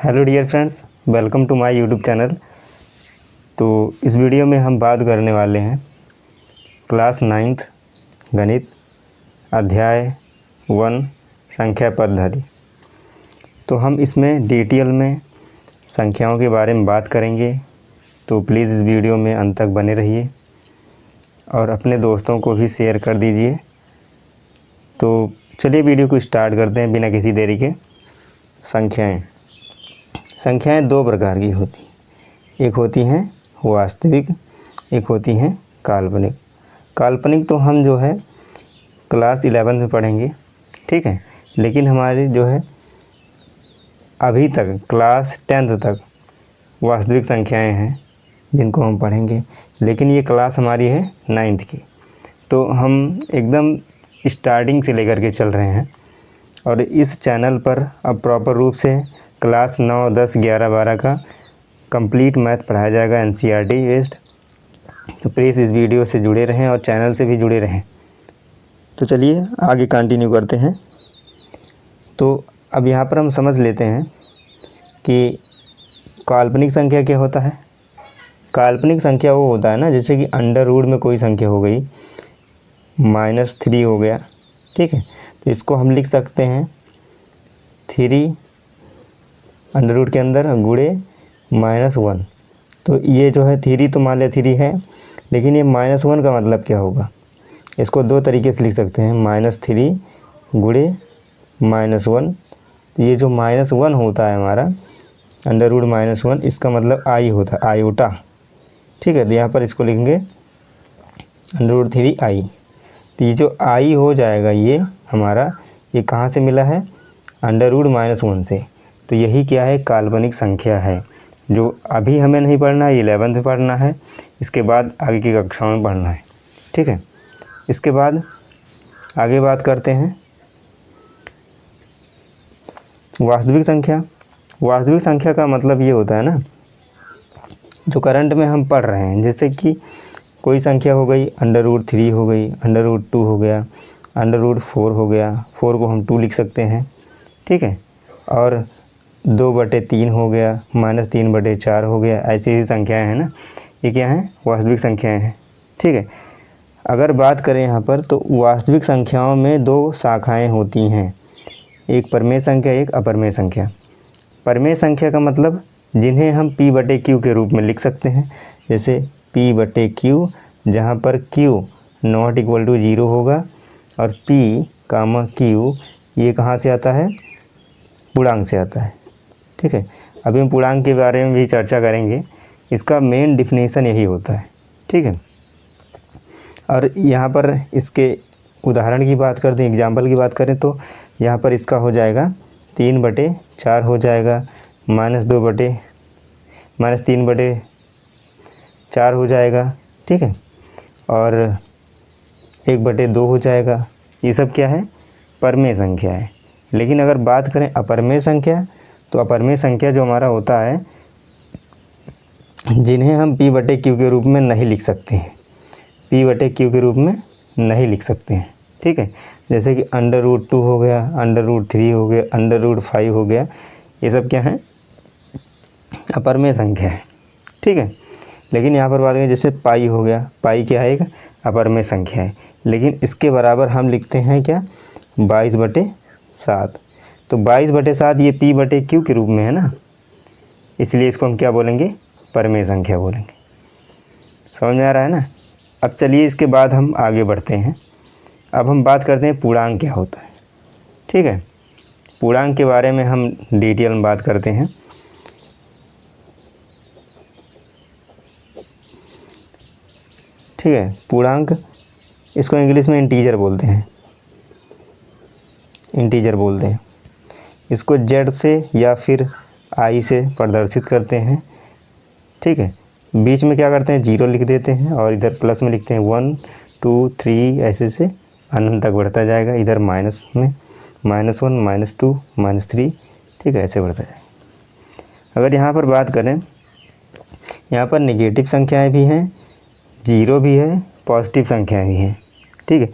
Hello dear friends, welcome to my YouTube channel. तो इस video में हम बात करने वाले हैं क्लास 9th गणित अध्याय 1 संख्या पद्धति। तो हम इसमें डिटेल में संख्याओं के बारे में बात करेंगे। तो प्लीज़ इस वीडियो में अंत तक बने रहिए और अपने दोस्तों को भी शेयर कर दीजिए। तो चलिए वीडियो को स्टार्ट करते हैं बिना किसी देरी के। संख्याएं दो प्रकार की होती हैं, एक होती हैं वास्तविक, एक होती हैं काल्पनिक। काल्पनिक तो हम जो है क्लास 11 में पढ़ेंगे, ठीक है। लेकिन हमारी जो है अभी तक क्लास 10th तक वास्तविक संख्याएं हैं जिनको हम पढ़ेंगे। लेकिन ये क्लास हमारी है 9th की, तो हम एकदम स्टार्टिंग से लेकर के चल रहे हैं। और इस चैनल पर अब प्रॉपर रूप से क्लास 9, 10, 11, 12 का कंप्लीट मैथ पढ़ाया जाएगा, NCERT बेस्ड। तो प्लीज़ इस वीडियो से जुड़े रहें और चैनल से भी जुड़े रहें। तो चलिए आगे कंटिन्यू करते हैं। तो अब यहाँ पर हम समझ लेते हैं कि काल्पनिक संख्या क्या होता है। काल्पनिक संख्या वो होता है ना, जैसे कि अंडर रूट में कोई संख्या हो गई, -3 हो गया, ठीक है। तो इसको हम लिख सकते हैं 3 अंडर रूट के अंदर गुणे -1। तो ये जो है 3 तो मान लिया 3 है, लेकिन ये -1 का मतलब क्या होगा, इसको दो तरीके से लिख सकते हैं, -3 गुणे -1। तो ये जो -1 होता है हमारा अंडर रूट -1, इसका मतलब आई होता है, आयोटा, ठीक है। तो यहाँ पर इसको लिखेंगे अंडर रूट 3i। तो ये जो आई हो जाएगा ये हमारा, ये कहाँ से मिला है, अंडर रूट -1 से। तो यही क्या है, काल्पनिक संख्या है, जो अभी हमें नहीं पढ़ना है, 11th में पढ़ना है, इसके बाद आगे की कक्षाओं में पढ़ना है, ठीक है। इसके बाद आगे बात करते हैं वास्तविक संख्या। वास्तविक संख्या का मतलब ये होता है ना, जो करंट में हम पढ़ रहे हैं, जैसे कि कोई संख्या हो गई अंडर रूट 3 हो गई, अंडर रूट 2 हो गया, अंडर रूट 4 हो गया, 4 को हम 2 लिख सकते हैं, ठीक है। और 2/3 हो गया, -3/4 हो गया, ऐसी ही संख्याएं हैं ना, ये क्या हैं, वास्तविक संख्याएं हैं, ठीक है। अगर बात करें यहाँ पर, तो वास्तविक संख्याओं में दो शाखाएं होती हैं, एक परिमेय संख्या, एक अपरिमेय संख्या। परिमेय संख्या का मतलब जिन्हें हम P/Q के रूप में लिख सकते हैं, जैसे P/Q, जहाँ पर Q ≠ 0 होगा और P, ये कहाँ से आता है, पूर्णांक से आता है, ठीक है। अभी हम पूर्णांक के बारे में भी चर्चा करेंगे, इसका मेन डिफिनेशन यही होता है, ठीक है। और यहाँ पर इसके उदाहरण की बात करते हैं, एग्जाम्पल की बात करें, तो यहाँ पर इसका हो जाएगा 3/4 हो जाएगा, -3/4 हो जाएगा, ठीक है। और 1/2 हो जाएगा। ये सब क्या है, परिमेय संख्या है। लेकिन अगर बात करें अपरिमेय संख्या, तो अपरिमेय संख्या जो हमारा होता है, जिन्हें हम P/Q के रूप में नहीं लिख सकते हैं, P/Q के रूप में नहीं लिख सकते हैं, ठीक है। जैसे कि अंडर रूट 2 हो गया, अंडर रूट 3 हो गया, अंडर रूट 5 हो गया, ये सब क्या है, अपरिमेय संख्या है, ठीक है। लेकिन यहाँ पर बात करें, जैसे पाई हो गया, पाई क्या है, एक अपरिमेय संख्या है, लेकिन इसके बराबर हम लिखते हैं क्या, 22/7। तो 22/7 ये P/Q के रूप में है ना, इसलिए इसको हम क्या बोलेंगे, परिमेय संख्या बोलेंगे। समझ में आ रहा है ना। अब चलिए इसके बाद हम आगे बढ़ते हैं। अब हम बात करते हैं पूर्णांक क्या होता है, ठीक है। पूर्णांक के बारे में हम डिटेल में बात करते हैं। ठीक है, पूर्णांक, इसको इंग्लिश में इंटीजर बोलते हैं, इसको Z से या फिर I से प्रदर्शित करते हैं, ठीक है। बीच में क्या करते हैं, 0 लिख देते हैं और इधर प्लस में लिखते हैं 1, 2, 3, ऐसे से अनंत तक बढ़ता जाएगा। इधर माइनस में -1, -2, -3, ठीक है, ऐसे बढ़ता जाएगा। अगर यहाँ पर बात करें, यहाँ पर नेगेटिव संख्याएं भी हैं, 0 भी है, पॉजिटिव संख्याएं भी हैं, ठीक है।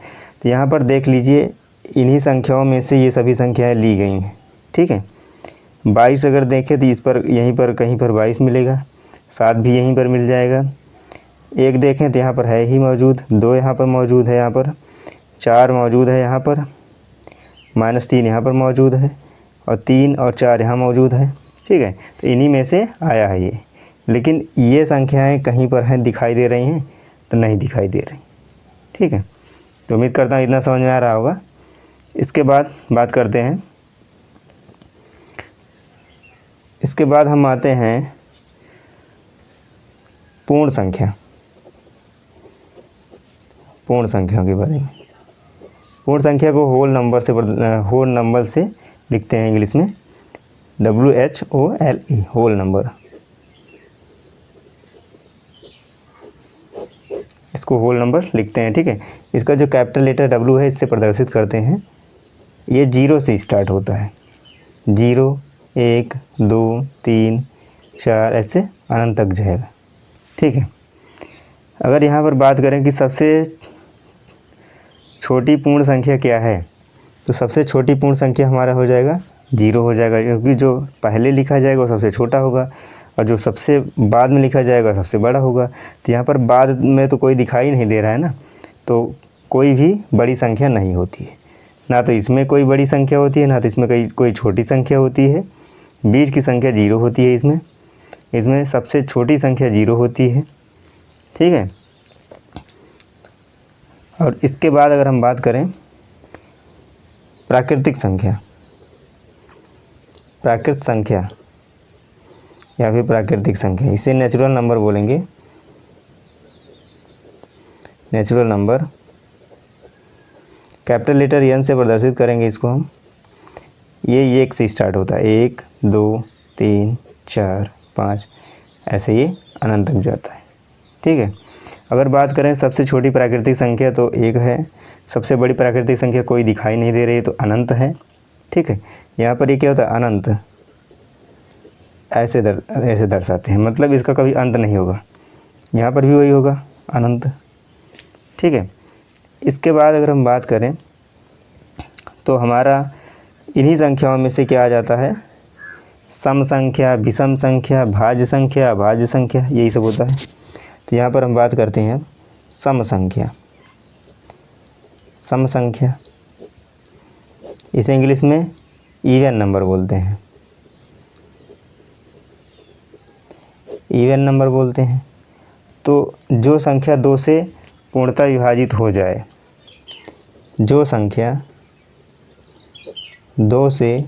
तो यहाँ पर देख लीजिए, इन्हीं संख्याओं में से ये सभी संख्याएं ली गई हैं, ठीक है। 22 अगर देखें तो इस पर यहीं पर कहीं पर 22 मिलेगा, 7 भी यहीं पर मिल जाएगा। 1 देखें तो यहाँ पर है ही मौजूद, 2 यहाँ पर मौजूद है, यहाँ पर 4 मौजूद है, यहाँ पर -3 यहाँ पर मौजूद है, और 3 और 4 यहाँ मौजूद है। ठीक है, तो इन्हीं में से आया है ये। लेकिन ये संख्याएं कहीं पर हैं, दिखाई दे रही हैं तो नहीं दिखाई दे रही। ठीक है, तो उम्मीद करता हूँ इतना समझ में आ रहा होगा। इसके बाद बात करते हैं, इसके बाद हम आते हैं पूर्ण संख्या, पूर्ण संख्याओं के बारे में। पूर्ण संख्या को होल नंबर से लिखते हैं इंग्लिश में WHOLE, होल नंबर। इसको होल नंबर लिखते हैं। ठीक है, इसका जो कैपिटल लेटर W है इससे प्रदर्शित करते हैं। ये 0 से स्टार्ट होता है, 0, 1, 2, 3, 4 ऐसे अनंत तक जाएगा। ठीक है, अगर यहाँ पर बात करें कि सबसे छोटी पूर्ण संख्या क्या है, तो सबसे छोटी पूर्ण संख्या हमारा हो जाएगा 0 हो जाएगा, क्योंकि जो पहले लिखा जाएगा वो सबसे छोटा होगा और जो सबसे बाद में लिखा जाएगा सबसे बड़ा होगा। तो यहाँ पर बाद में तो कोई दिखाई नहीं दे रहा है ना, तो कोई भी बड़ी संख्या नहीं होती है, ना तो इसमें कोई बड़ी संख्या होती है, ना तो इसमें कोई छोटी संख्या होती है। बीच की संख्या 0 होती है, इसमें सबसे छोटी संख्या 0 होती है। ठीक है, और इसके बाद अगर हम बात करें प्राकृतिक संख्या, प्राकृत संख्या या फिर प्राकृतिक संख्या, इसे नेचुरल नंबर बोलेंगे। Natural number capital letter N से प्रदर्शित करेंगे इसको हम। ये 1 से स्टार्ट होता है, 1, 2, 3, 4, 5 ऐसे ये अनंत तक जाता है। ठीक है, अगर बात करें सबसे छोटी प्राकृतिक संख्या तो 1 है, सबसे बड़ी प्राकृतिक संख्या कोई दिखाई नहीं दे रही तो अनंत है। ठीक है, यहाँ पर ये क्या होता है, अनंत ऐसे दर्शाते हैं, मतलब इसका कभी अंत नहीं होगा। यहाँ पर भी वही होगा, अनंत। ठीक है, इसके बाद अगर हम बात करें तो हमारा इन्हीं संख्याओं में से क्या आ जाता है, सम संख्या, विषम संख्या, भाज्य संख्या, अभाज्य संख्या, यही सब होता है। तो यहाँ पर हम बात करते हैं सम संख्या। सम संख्या इसे इंग्लिश में इवन नंबर बोलते हैं, इवन नंबर बोलते हैं। तो जो संख्या 2 से पूर्णतः विभाजित हो जाए, जो संख्या 2 से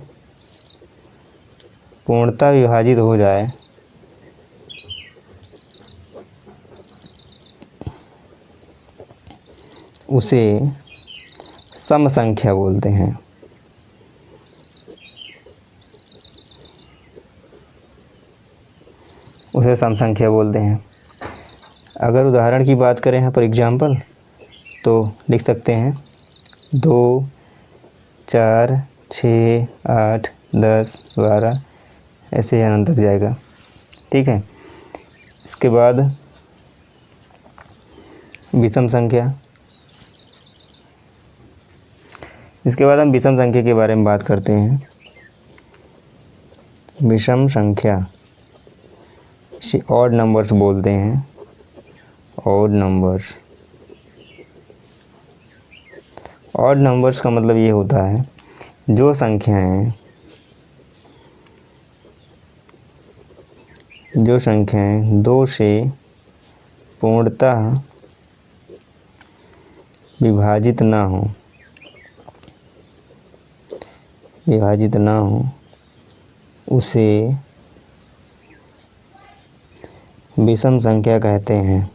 पूर्णतः विभाजित हो जाए उसे सम संख्या बोलते हैं। उसे सम संख्या बोलते हैं। अगर उदाहरण की बात करें यहाँ पर एग्जाम्पल, तो लिख सकते हैं 2, 4, 6, 8, 10, 12 ऐसे अनंत तक जाएगा। ठीक है, इसके बाद विषम संख्या। इसके बाद हम विषम संख्या के बारे में बात करते हैं। विषम संख्या इसे ऑड नंबर्स बोलते हैं, ऑड नंबर्स। ऑड नंबर्स का मतलब ये होता है जो संख्याएं 2 से पूर्णतः विभाजित ना हो उसे विषम संख्या कहते हैं।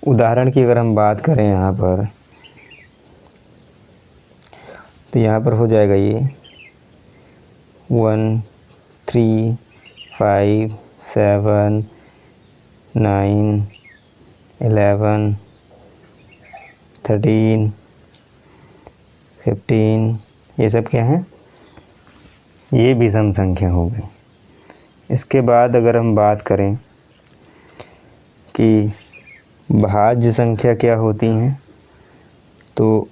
उदाहरण की अगर हम बात करें यहाँ पर, तो यहाँ पर हो जाएगा ये 1, 3, 5, 7, 9, 11, 13, 15, ये सब क्या है, ये विषम संख्या हो गई। इसके बाद अगर हम बात करें कि भाज्य संख्या क्या होती हैं? तो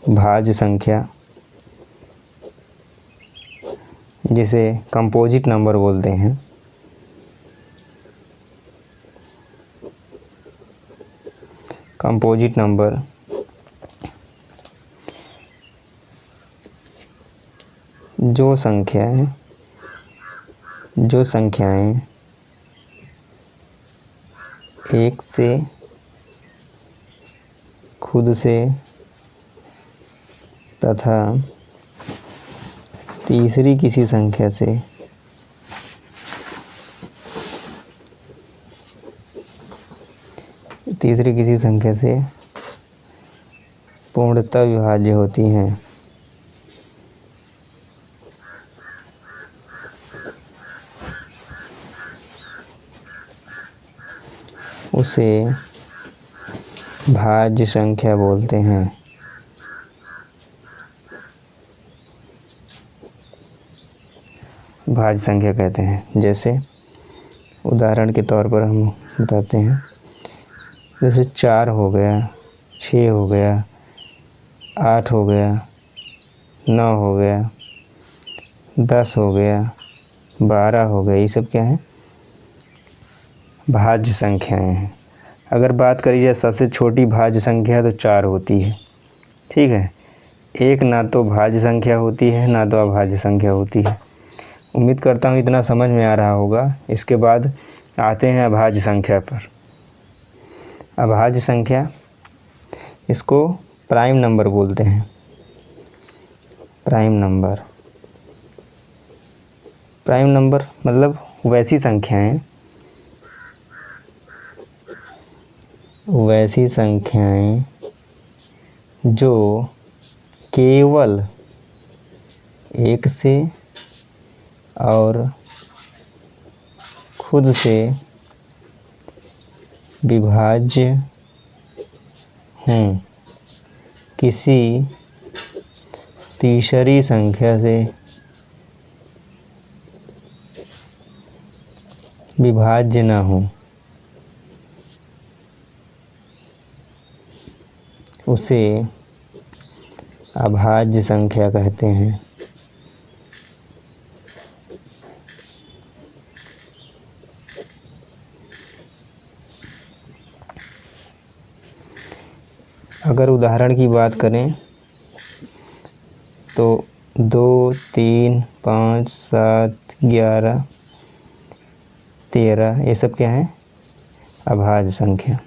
भाज्य संख्या जिसे कंपोजिट नंबर बोलते हैं, कंपोजिट नंबर जो संख्याएं एक से, खुद से तथा तीसरी किसी संख्या से पूर्णतः विभाज्य होती हैं, उसे भाज्य संख्या बोलते हैं। भाज्य संख्या कहते हैं। जैसे उदाहरण के तौर पर हम बताते हैं, जैसे 4 हो गया, 6 हो गया, 8 हो गया, 9 हो गया, 10 हो गया, 12 हो गया। ये सब क्या है? भाज्य संख्याएं हैं। अगर बात करी जाए सबसे छोटी भाज्य संख्या तो 4 होती है। ठीक है, एक ना तो भाज्य संख्या होती है ना तो अभाज्य संख्या होती है। उम्मीद करता हूँ इतना समझ में आ रहा होगा। इसके बाद आते हैं अभाज्य संख्या पर। अभाज्य संख्या, इसको प्राइम नंबर बोलते हैं। प्राइम नंबर मतलब वैसी संख्याएं जो केवल एक से और खुद से विभाज्य हों, किसी तीसरी संख्या से विभाज्य न हो, उसे अभाज्य संख्या कहते हैं। अगर उदाहरण की बात करें तो 2, 3, 5, 7, 11, 13 ये सब क्या है? अभाज्य संख्या।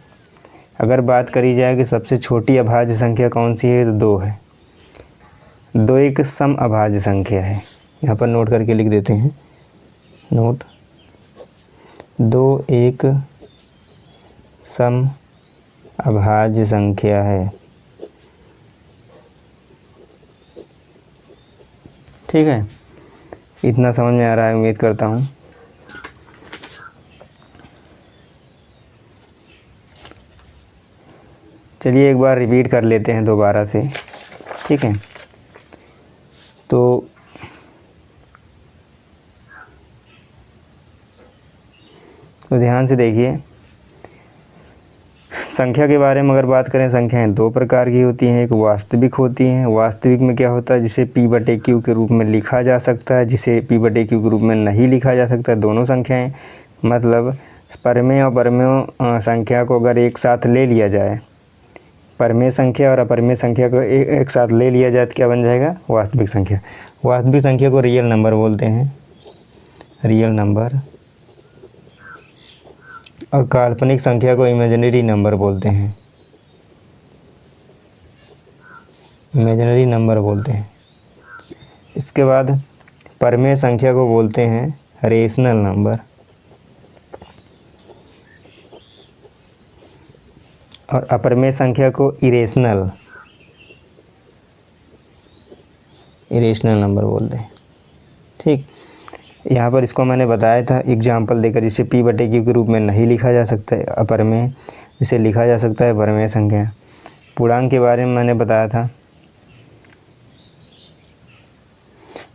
अगर बात करी जाए कि सबसे छोटी अभाज्य संख्या कौन सी है, तो 2 है। 2 एक सम अभाज्य संख्या है। यहाँ पर नोट करके लिख देते हैं। नोट, 2 एक सम अभाज्य संख्या है। ठीक है, इतना समझ में आ रहा है उम्मीद करता हूँ। चलिए एक बार रिपीट कर लेते हैं दोबारा से। ठीक है, तो ध्यान से देखिए। संख्या के बारे में अगर बात करें, संख्याएं 2 प्रकार की होती हैं। एक वास्तविक होती हैं। वास्तविक में क्या होता है, जिसे P/Q के रूप में लिखा जा सकता है, जिसे P/Q के रूप में नहीं लिखा जा सकता। दोनों संख्याएं, मतलब परमेय और अपरमेय संख्या को अगर एक साथ ले लिया जाए, परमेय संख्या और अपरमेय संख्या को एक साथ ले लिया जाए तो क्या बन जाएगा? वास्तविक संख्या। वास्तविक संख्या को रियल नंबर बोलते हैं, रियल नंबर। और काल्पनिक संख्या को इमेजिनरी नंबर बोलते हैं, इमेजिनरी नंबर बोलते हैं। इसके बाद परमेय संख्या को बोलते हैं रेशनल नंबर, और अपरमेय संख्या को इरेशनल नंबर बोलते हैं। ठीक, यहाँ पर इसको मैंने बताया था एग्जाम्पल देकर, जिसे P/Q के रूप में नहीं लिखा जा सकता है अपरमेय, जिसे लिखा जा सकता है परमेय संख्या। पूर्णांक के बारे में मैंने बताया था।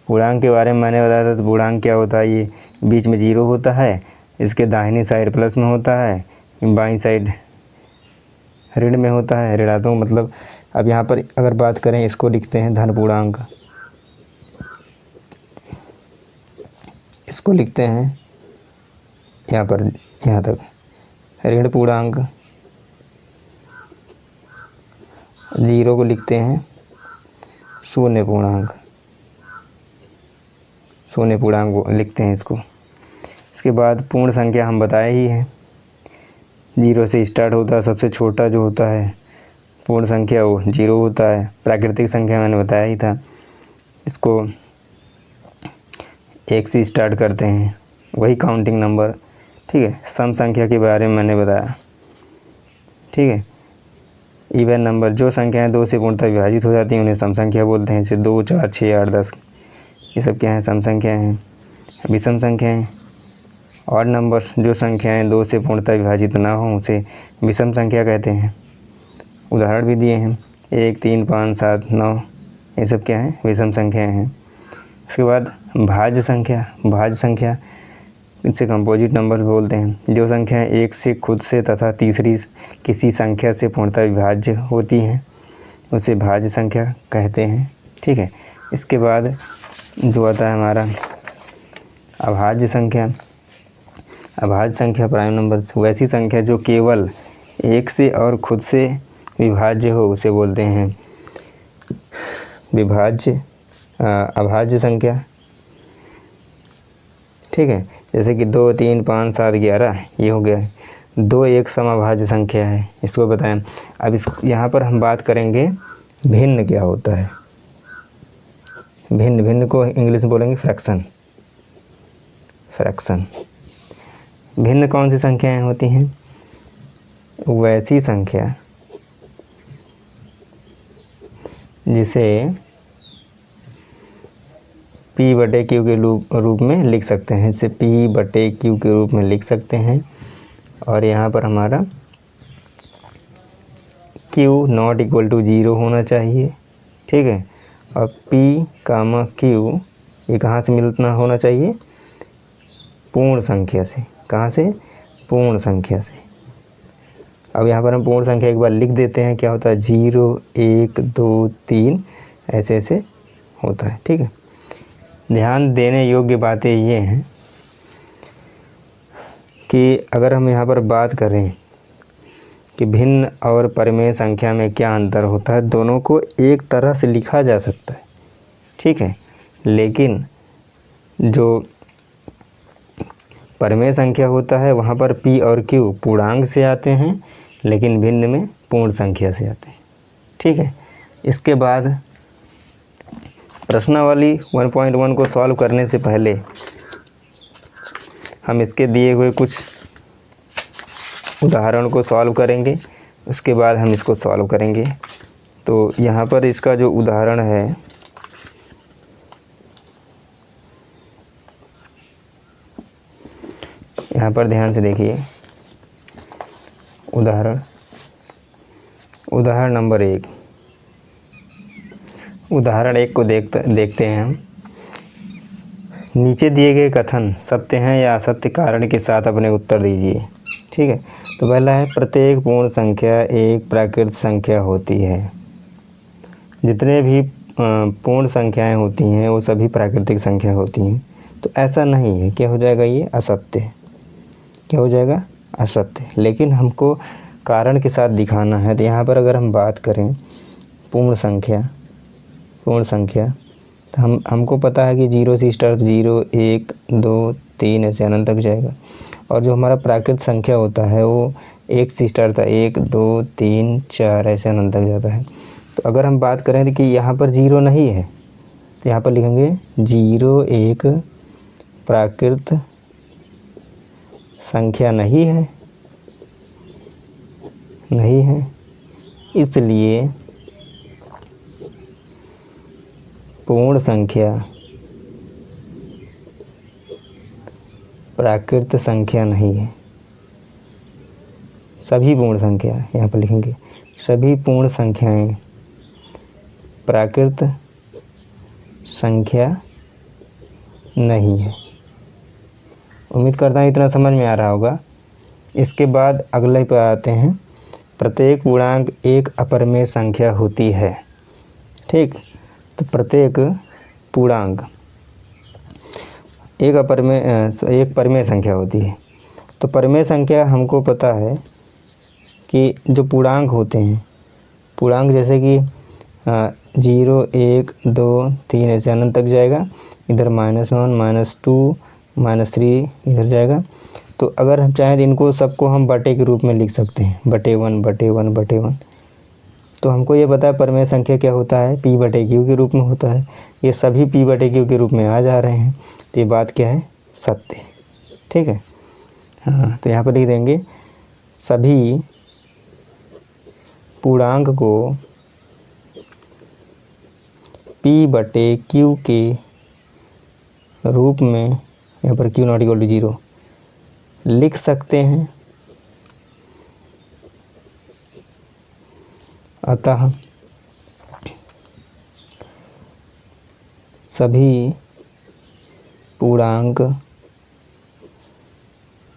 पूर्णांक के बारे में मैंने बताया था, तो पूर्णांक क्या होता है? ये बीच में 0 होता है, इसके दाहिनी साइड प्लस में होता है, बाईं साइड ऋण में होता है, ऋणात्मक मतलब। अब यहाँ पर अगर बात करें, इसको लिखते हैं धन पूर्णांक, इसको लिखते हैं यहाँ पर, यहाँ तक ऋण पूर्णांक, 0 को लिखते हैं शून्य पूर्णांक, शून्य पूर्णांक लिखते हैं इसको। इसके बाद पूर्ण संख्या हम बताए ही हैं, 0 से स्टार्ट होता है, सबसे छोटा जो होता है पूर्ण संख्या वो 0 होता है। प्राकृतिक संख्या मैंने बताया ही था, इसको 1 से स्टार्ट करते हैं, वही काउंटिंग नंबर। ठीक है, सम संख्या के बारे में मैंने बताया। ठीक है, इवन नंबर, जो संख्याएं 2 से पूर्णतः विभाजित हो जाती हैं उन्हें सम संख्या बोलते हैं। जैसे 2, 4, 6, 8, 10, ये सब क्या हैं, सम संख्याएं हैं। विषम संख्याएं, ऑड नंबर्स, जो संख्याएं 2 से पूर्णतः विभाजित ना हों उसे विषम संख्या कहते हैं। उदाहरण भी दिए हैं, 1, 3, 5, 7, 9, ये सब क्या हैं, विषम संख्याएं हैं। इसके बाद भाज्य संख्या, भाज्य संख्या इनसे कंपोजिट नंबर्स बोलते हैं। जो संख्याएं एक से खुद से तथा तीसरी किसी संख्या से पूर्णतः विभाज्य होती हैं उसे भाज्य संख्या कहते हैं। ठीक है, इसके बाद जो आता है हमारा अभाज्य संख्या। अभाज्य संख्या प्राइम नंबर, वैसी संख्या जो केवल एक से और खुद से विभाज्य हो उसे बोलते हैं विभाज्य अभाज्य संख्या। ठीक है, जैसे कि 2, 3, 5, 7, 11 ये हो गया। 2 एक समअभाज्य संख्या है, इसको बताएं। अब इस यहाँ पर हम बात करेंगे भिन्न क्या होता है। भिन्न, भिन्न को इंग्लिश में बोलेंगे फ्रैक्शन। फ्रैक्शन, भिन्न कौन सी संख्याएं होती हैं, वैसी संख्या जिसे P/Q के रूप में लिख सकते हैं, इसे P/Q के रूप में लिख सकते हैं। और यहाँ पर हमारा Q ≠ 0 होना चाहिए। ठीक है, और P, Q ये कहाँ से मिलना होना चाहिए, पूर्ण संख्या से। कहाँ से, पूर्ण संख्या से। अब यहाँ पर हम पूर्ण संख्या एक बार लिख देते हैं, क्या होता है 0, 1, 2, 3 ऐसे ऐसे होता है। ठीक है, ध्यान देने योग्य बातें ये हैं कि अगर हम यहाँ पर बात करें कि भिन्न और परिमेय संख्या में क्या अंतर होता है, दोनों को एक तरह से लिखा जा सकता है। ठीक है, लेकिन जो परिमेय संख्या होता है वहाँ पर P और Q पूर्णांक से आते हैं, लेकिन भिन्न में पूर्ण संख्या से आते हैं। ठीक है, इसके बाद प्रश्नावली 1.1 को सॉल्व करने से पहले हम इसके दिए हुए कुछ उदाहरण को सॉल्व करेंगे, उसके बाद हम इसको सॉल्व करेंगे। तो यहाँ पर इसका जो उदाहरण है, यहाँ पर ध्यान से देखिए। उदाहरण नंबर 1, उदाहरण 1 को देखते हैं हम। नीचे दिए गए कथन सत्य हैं या असत्य कारण के साथ अपने उत्तर दीजिए। ठीक है, तो पहला है प्रत्येक पूर्ण संख्या एक प्राकृत संख्या होती है। जितने भी पूर्ण संख्याएं होती हैं वो सभी प्राकृतिक संख्या होती हैं। तो ऐसा नहीं है, क्या हो जाएगा, ये असत्य है। क्या हो जाएगा, असत्य। लेकिन हमको कारण के साथ दिखाना है। तो यहाँ पर अगर हम बात करें पूर्ण संख्या तो हमको पता है कि 0 से स्टार्ट, 0, 1, 2, 3 ऐसे अनंत तक जाएगा। और जो हमारा प्राकृत संख्या होता है वो 1 से स्टार्ट था, 1, 2, 3, 4 ऐसे अनंत तक जाता है। तो अगर हम बात करें कि यहाँ पर 0 नहीं है तो यहाँ पर लिखेंगे 0 एक प्राकृत संख्या नहीं है, इसलिए पूर्ण संख्या प्राकृत संख्या नहीं है। सभी पूर्ण संख्या, यहाँ पर लिखेंगे सभी पूर्ण संख्याएं प्राकृत संख्या नहीं है। उम्मीद करता हूँ इतना समझ में आ रहा होगा। इसके बाद अगले पे आते हैं, प्रत्येक पूर्णांक एक अपरिमेय संख्या होती है। ठीक, तो प्रत्येक पूर्णांक एक परिमेय संख्या होती है। तो परिमेय संख्या हमको पता है कि जो पूर्णांक होते हैं, पूर्णांक जैसे कि 0, 1, 2, 3 ऐसे अनंत तक जाएगा। इधर -1, -2, -3 इधर जाएगा। तो अगर हम चाहें तो इनको सबको हम बटे के रूप में लिख सकते हैं, बटे 1। तो हमको ये पता है परिमेय संख्या क्या होता है, P/Q के रूप में होता है। ये सभी P/Q के रूप में आ जा रहे हैं, तो ये बात क्या है, सत्य। ठीक है, हाँ, तो यहाँ पर लिख देंगे सभी पूर्णांक को P/Q के रूप में, यहाँ पर Q ≠ 0 लिख सकते हैं। अतः सभी पूर्णांक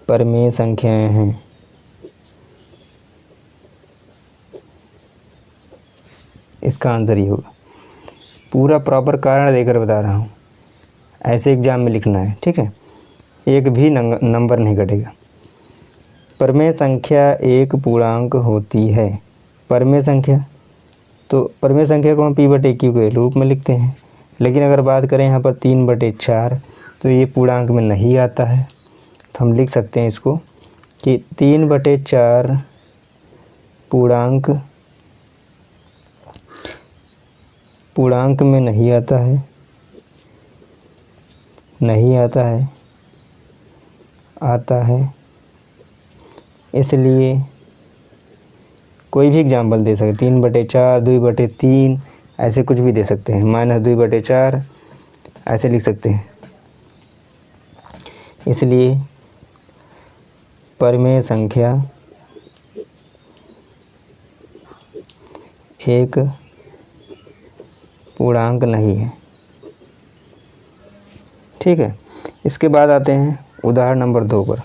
परिमेय संख्याएं हैं। इसका आंसर ये होगा। पूरा प्रॉपर कारण देकर बता रहा हूँ, ऐसे एग्जाम में लिखना है। ठीक है, एक भी नंबर नहीं घटेगा। परिमेय संख्या एक पूर्णांक होती है। परिमेय संख्या, तो परिमेय संख्या को हम P/Q के रूप में लिखते हैं। लेकिन अगर बात करें यहाँ पर 3/4, तो ये पूर्णांक में नहीं आता है। तो हम लिख सकते हैं इसको कि 3/4 पूर्णांक में नहीं आता है, आता है। इसलिए कोई भी एग्जाम्पल दे सकते, 3/4, 2/3 ऐसे कुछ भी दे सकते हैं, -2/4 ऐसे लिख सकते हैं। इसलिए परिमेय संख्या एक पूर्णांक नहीं है। ठीक है, इसके बाद आते हैं उदाहरण नंबर 2 पर।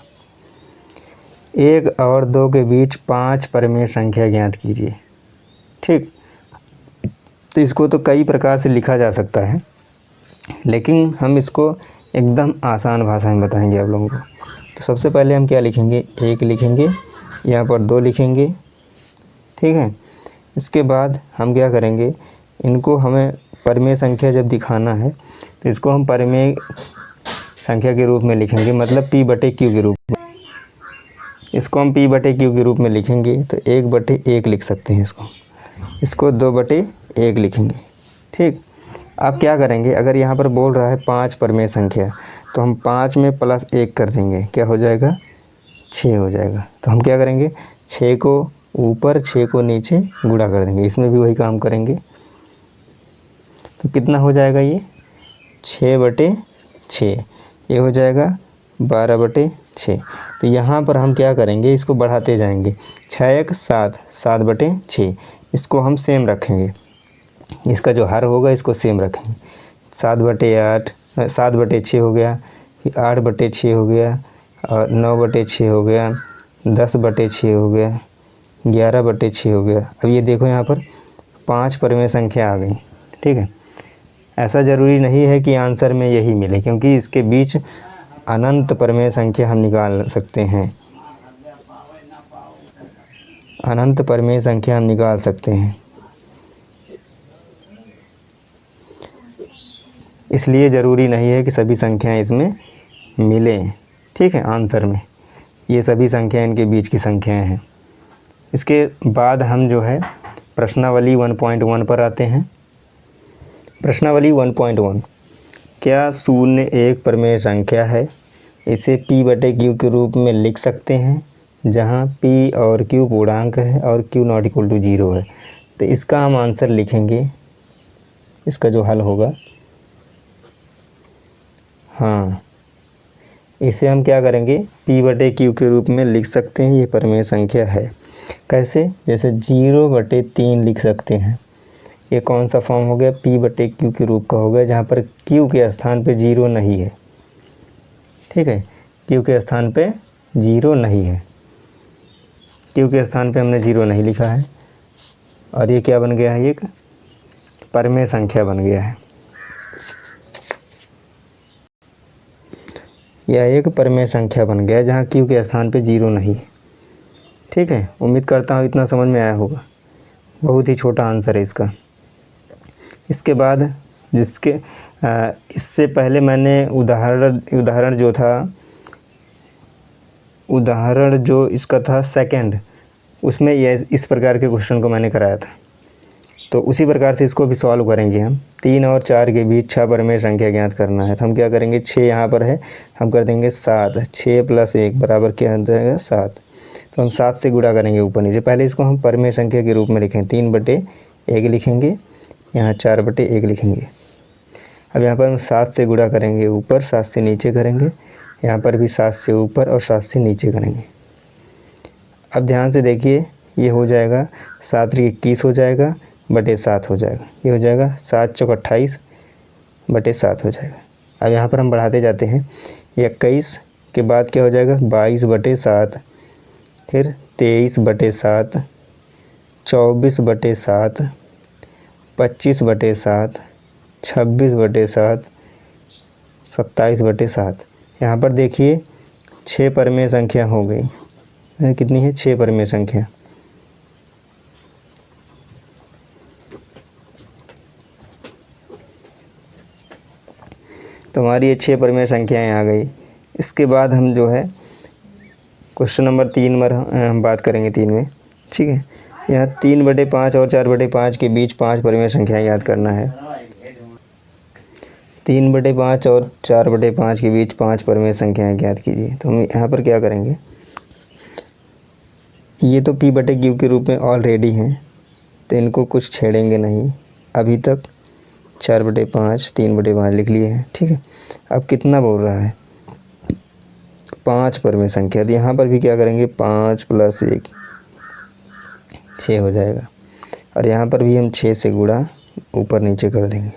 1 और 2 के बीच 5 परिमेय संख्या ज्ञात कीजिए। ठीक, तो इसको तो कई प्रकार से लिखा जा सकता है, लेकिन हम इसको एकदम आसान भाषा में बताएंगे आप लोगों को। तो सबसे पहले हम क्या लिखेंगे, 1 लिखेंगे, यहाँ पर 2 लिखेंगे। ठीक है, इसके बाद हम क्या करेंगे, इनको हमें परिमेय संख्या जब दिखाना है तो इसको हम परिमेय संख्या के रूप में लिखेंगे, मतलब P/Q के रूप में। इसको हम P/Q के रूप में लिखेंगे तो 1/1 लिख सकते हैं इसको 2/1 लिखेंगे। ठीक, आप क्या करेंगे, अगर यहाँ पर बोल रहा है 5 परिमेय संख्या, तो हम 5 में +1 कर देंगे, क्या हो जाएगा, 6 हो जाएगा। तो हम क्या करेंगे, 6 को ऊपर 6 को नीचे गुणा कर देंगे। इसमें भी वही काम करेंगे। तो कितना हो जाएगा, ये 6/6, ये हो जाएगा 12/6। तो यहाँ पर हम क्या करेंगे, इसको बढ़ाते जाएंगे, 6 7, 7/6, इसको हम सेम रखेंगे। इसका जो हर होगा इसको सेम रखेंगे। 7/8, 7/6 हो गया, फिर 8/6 हो गया, और 9/6 हो गया, 10/6 हो गया, 11/6 हो गया। अब ये देखो यहाँ पर 5 परिमेय संख्या आ गई। ठीक है, ऐसा ज़रूरी नहीं है कि आंसर में यही मिले, क्योंकि इसके बीच अनंत परिमेय संख्या हम निकाल सकते हैं, अनंत परिमेय संख्या हम निकाल सकते हैं। इसलिए ज़रूरी नहीं है कि सभी संख्याएं इसमें मिलें। ठीक है, आंसर में ये सभी संख्याएं इनके बीच की संख्याएं हैं। इसके बाद हम जो है प्रश्नावली 1.1 पर आते हैं। प्रश्नावली 1.1, क्या 0 एक परिमेय संख्या है? इसे P/Q के रूप में लिख सकते हैं, जहां P और Q पूर्णांक है और Q ≠ 0 है। तो इसका हम आंसर लिखेंगे, इसका जो हल होगा, हाँ, इसे हम क्या करेंगे, P/Q के रूप में लिख सकते हैं। ये परिमेय संख्या है। कैसे, जैसे 0/3 लिख सकते हैं। ये कौन सा फॉर्म हो गया, P/Q के रूप का हो गया, जहाँ पर Q के स्थान पे 0 नहीं है। ठीक है, Q के स्थान पे 0 नहीं है। क्यू के स्थान पे हमने 0 नहीं लिखा है और ये क्या बन गया है, एक परमेय संख्या बन गया है। यह एक परमेय संख्या बन गया जहाँ क्यू के स्थान पे 0 नहीं है। ठीक है, उम्मीद करता हूँ इतना समझ में आया होगा। बहुत ही छोटा आंसर है इसका। इसके बाद इससे पहले मैंने उदाहरण जो इसका था सेकंड, उसमें यह इस प्रकार के क्वेश्चन को मैंने कराया था। तो उसी प्रकार से इसको भी सॉल्व करेंगे हम। 3 और 4 के बीच 6 परमेय संख्या ज्ञात करना है। तो हम क्या करेंगे, 6 यहाँ पर है, हम कर देंगे 7। 6 + 1 बराबर क्या हो जाएगा, 7। तो हम 7 से गुणा करेंगे ऊपर नीचे। पहले इसको हम परमेय संख्या के रूप में लिखें, 3/1 लिखेंगे, यहाँ 4/1 लिखेंगे। अब यहाँ पर हम 7 से गुणा करेंगे ऊपर, 7 से नीचे करेंगे, यहाँ पर भी 7 से ऊपर और 7 से नीचे करेंगे। अब ध्यान से देखिए, ये हो जाएगा 7 × 21 हो जाएगा बटे 7 हो जाएगा। ये हो जाएगा 7 × 4 = 28 बटे 7 हो जाएगा। अब यहाँ पर हम बढ़ाते जाते हैं, 21 के बाद क्या हो जाएगा, 22 बटे 7, फिर 23 बटे 7, 24 बटे 7, 25 बटे 7, 26 बटे 7, 27 बटे 7। यहाँ पर देखिए 6 परमेय संख्या हो गई। कितनी है, 6 परमेय संख्या। तो हमारी ये 6 परमेय संख्याएँ आ गई। इसके बाद हम जो है क्वेश्चन नंबर 3 में हम बात करेंगे 3 में। ठीक है, यहाँ 3/5 और 4/5 के बीच 5 परमेय संख्याएँ याद करना है। 3/5 और 4/5 के बीच 5 परमेय संख्याएँ ज्ञात कीजिए। तो हम यहाँ पर क्या करेंगे, ये तो P/Q के रूप में ऑलरेडी हैं, तो इनको कुछ छेड़ेंगे नहीं। अभी तक 4/5 3/5 लिख लिए हैं। ठीक है, अब कितना बोल रहा है, 5 परमेय संख्या। तो यहाँ पर भी क्या करेंगे, 5 + 1 6 हो जाएगा और यहाँ पर भी हम 6 से गुणा ऊपर नीचे कर देंगे।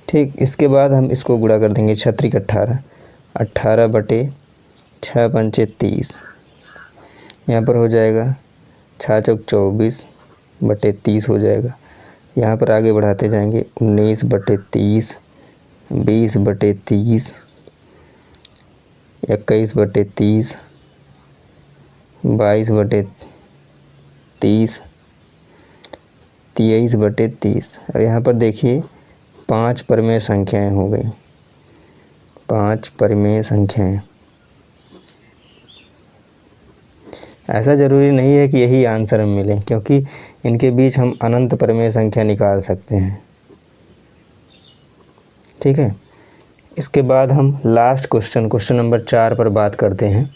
ठीक, इसके बाद हम इसको गुणा कर देंगे 6 × 18, 18 बटे 6 × 5 = 30। यहाँ पर हो जाएगा 6 × 24 बटे 30 हो जाएगा। यहाँ पर आगे बढ़ाते जाएंगे, 19 बटे 30, 20 बटे 30, 21 बटे 30, 22 बटे 30, 23 बटे 30। और यहाँ पर देखिए 5 परमेय संख्याएँ हो गई, 5 परमेय संख्याएँ। ऐसा ज़रूरी नहीं है कि यही आंसर में मिले, क्योंकि इनके बीच हम अनंत परमेय संख्या निकाल सकते हैं। ठीक है, इसके बाद हम लास्ट क्वेश्चन नंबर 4 पर बात करते हैं।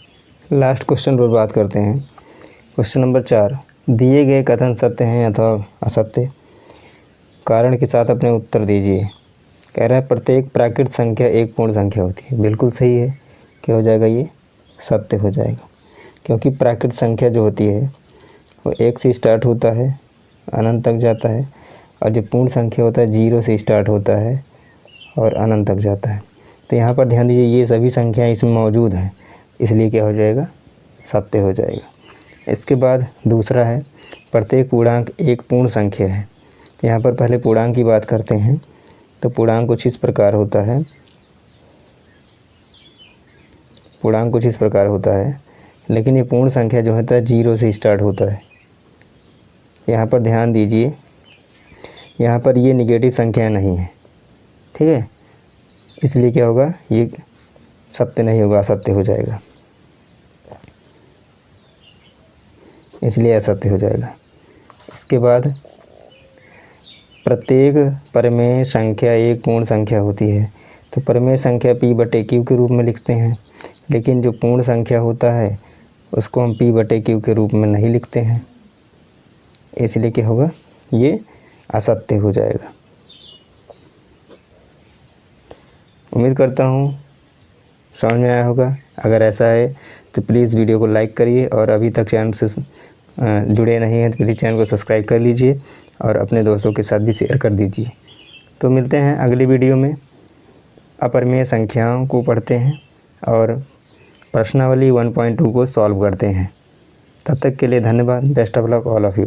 लास्ट क्वेश्चन पर बात करते हैं। क्वेश्चन नंबर 4, दिए गए कथन सत्य हैं अथवा असत्य, कारण के साथ अपने उत्तर दीजिए। कह रहा है प्रत्येक प्राकृत संख्या एक पूर्ण संख्या होती है। बिल्कुल सही है। क्या हो जाएगा, ये सत्य हो जाएगा, क्योंकि प्राकृत संख्या जो होती है वो 1 से स्टार्ट होता है, अनंत तक जाता है, और जो पूर्ण संख्या होता है 0 से स्टार्ट होता है और अनंत तक जाता है। तो यहाँ पर ध्यान दीजिए, ये सभी संख्याएं इसमें मौजूद हैं, इसलिए क्या हो जाएगा, सत्य हो जाएगा। इसके बाद दूसरा है, प्रत्येक पूर्णांक एक पूर्ण संख्या है। यहाँ पर पहले पूर्णांक की बात करते हैं। तो पूर्णांक कुछ इस प्रकार होता है, लेकिन ये पूर्ण संख्या जो होता है 0 से स्टार्ट होता है। यहाँ पर ध्यान दीजिए, यहाँ पर ये निगेटिव संख्या नहीं है। ठीक है, इसलिए क्या होगा, ये सत्य नहीं होगा, असत्य हो जाएगा, इसलिए असत्य हो जाएगा। इसके बाद प्रत्येक परमेय संख्या एक पूर्ण संख्या होती है। तो परमेय संख्या P/Q के रूप में लिखते हैं, लेकिन जो पूर्ण संख्या होता है उसको हम P/Q के रूप में नहीं लिखते हैं, इसलिए क्या होगा, ये असत्य हो जाएगा। उम्मीद करता हूँ समझ में आया होगा। अगर ऐसा है तो प्लीज़ वीडियो को लाइक करिए, और अभी तक चैनल से जुड़े नहीं हैं तो प्लीज़ चैनल को सब्सक्राइब कर लीजिए और अपने दोस्तों के साथ भी शेयर कर दीजिए। तो मिलते हैं अगली वीडियो में। अपरिमेय संख्याओं को पढ़ते हैं और प्रश्नावली 1.2 को सॉल्व करते हैं। तब तक के लिए धन्यवाद। Best of luck all of you.